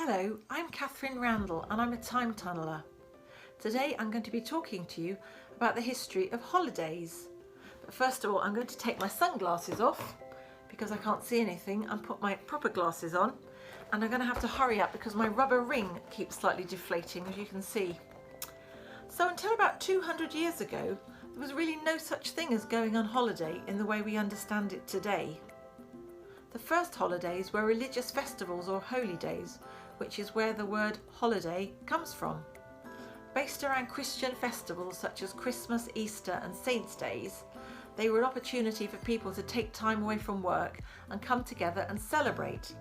Hello, I'm Catherine Randall and I'm a time tunneler. Today I'm going to be talking to you about the history of holidays. But first of all, I'm going to take my sunglasses off because I can't see anything and put my proper glasses on. And I'm going to have to hurry up because my rubber ring keeps slightly deflating, as you can see. So until about 200 years ago, there was really no such thing as going on holiday in the way we understand it today. The first holidays were religious festivals or holy days, which is where the word holiday comes from. Based around Christian festivals such as Christmas, Easter and Saints' Days, they were an opportunity for people to take time away from work and come together and celebrate.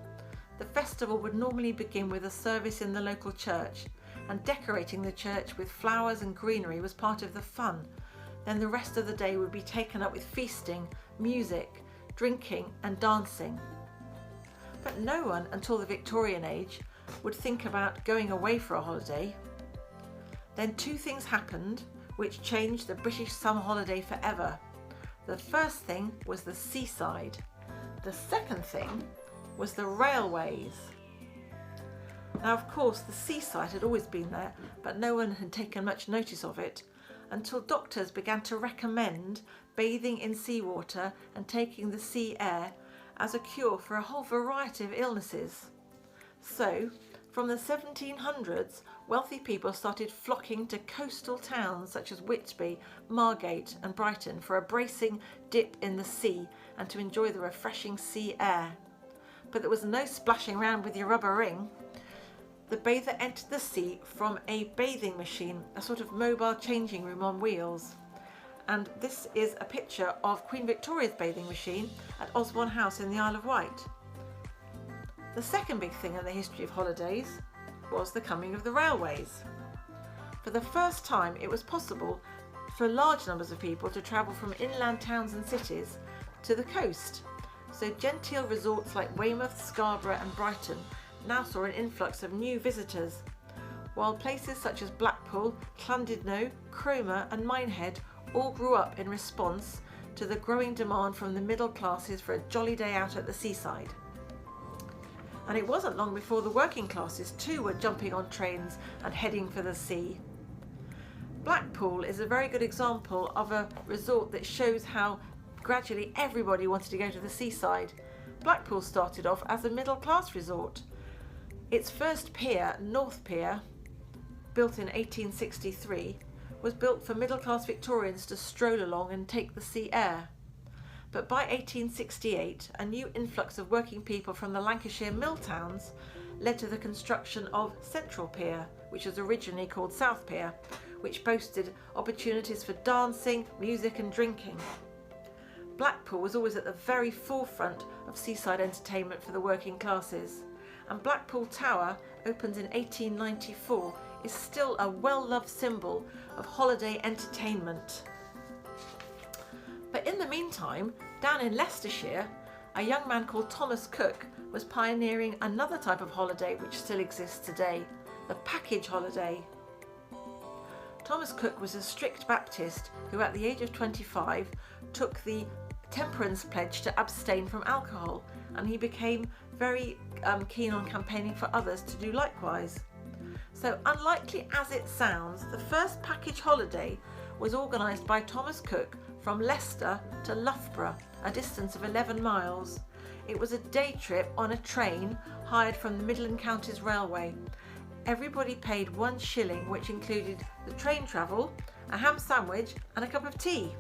The festival would normally begin with a service in the local church, and decorating the church with flowers and greenery was part of the fun. Then the rest of the day would be taken up with feasting, music, drinking and dancing. But no one until the Victorian age would think about going away for a holiday. Then two things happened which changed the British summer holiday forever. The first thing was the seaside. The second thing was the railways. Now, of course, the seaside had always been there, but no one had taken much notice of it until doctors began to recommend bathing in seawater and taking the sea air as a cure for a whole variety of illnesses. So, from the 1700s, wealthy people started flocking to coastal towns such as Whitby, Margate and Brighton for a bracing dip in the sea and to enjoy the refreshing sea air. But there was no splashing around with your rubber ring. The bather entered the sea from a bathing machine, a sort of mobile changing room on wheels. And this is a picture of Queen Victoria's bathing machine at Osborne House in the Isle of Wight. The second big thing in the history of holidays was the coming of the railways. For the first time, it was possible for large numbers of people to travel from inland towns and cities to the coast. So genteel resorts like Weymouth, Scarborough and Brighton now saw an influx of new visitors, while places such as Blackpool, Llandudno, Cromer and Minehead all grew up in response to the growing demand from the middle classes for a jolly day out at the seaside. And it wasn't long before the working classes too were jumping on trains and heading for the sea. Blackpool is a very good example of a resort that shows how gradually everybody wanted to go to the seaside. Blackpool started off as a middle class resort. Its first pier, North Pier, built in 1863, was built for middle-class Victorians to stroll along and take the sea air. But by 1868, a new influx of working people from the Lancashire mill towns led to the construction of Central Pier, which was originally called South Pier, which boasted opportunities for dancing, music and drinking. Blackpool was always at the very forefront of seaside entertainment for the working classes, and Blackpool Tower, opened in 1894, is still a well-loved symbol of holiday entertainment. But in the meantime, down in Leicestershire, a young man called Thomas Cook was pioneering another type of holiday which still exists today, the package holiday. Thomas Cook was a strict Baptist who at the age of 25 took the temperance pledge to abstain from alcohol, and he became very keen on campaigning for others to do likewise. So unlikely as it sounds, the first package holiday was organised by Thomas Cook from Leicester to Loughborough, a distance of 11 miles. It was a day trip on a train hired from the Midland Counties Railway. Everybody paid £1, which included the train travel, a ham sandwich and a cup of tea.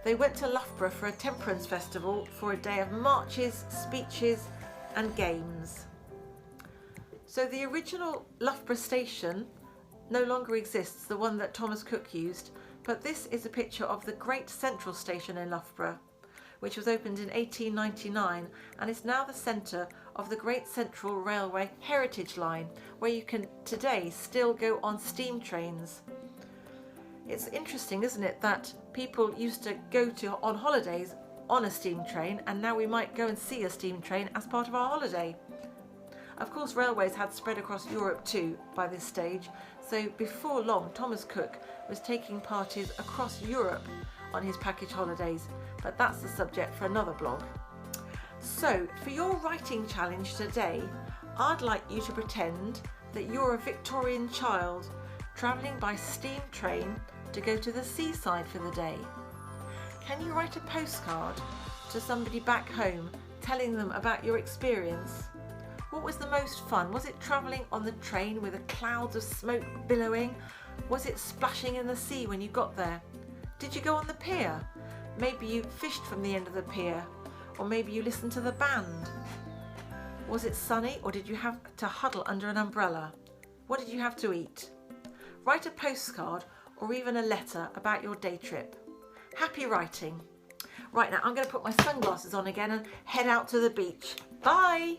They went to Loughborough for a temperance festival for a day of marches, speeches and games. So the original Loughborough station no longer exists, the one that Thomas Cook used, but this is a picture of the Great Central Station in Loughborough, which was opened in 1899 and is now the centre of the Great Central Railway Heritage Line, where you can today still go on steam trains. It's interesting, isn't it, that people used to go on holidays on a steam train, and now we might go and see a steam train as part of our holiday. Of course, railways had spread across Europe too by this stage, so before long Thomas Cook was taking parties across Europe on his package holidays, but that's the subject for another blog. So for your writing challenge today, I'd like you to pretend that you're a Victorian child travelling by steam train to go to the seaside for the day. Can you write a postcard to somebody back home telling them about your experience? What was the most fun? Was it travelling on the train with the clouds of smoke billowing? Was it splashing in the sea when you got there? Did you go on the pier? Maybe you fished from the end of the pier, or maybe you listened to the band. Was it sunny, or did you have to huddle under an umbrella? What did you have to eat? Write a postcard or even a letter about your day trip. Happy writing. Right, now I'm going to put my sunglasses on again and head out to the beach. Bye!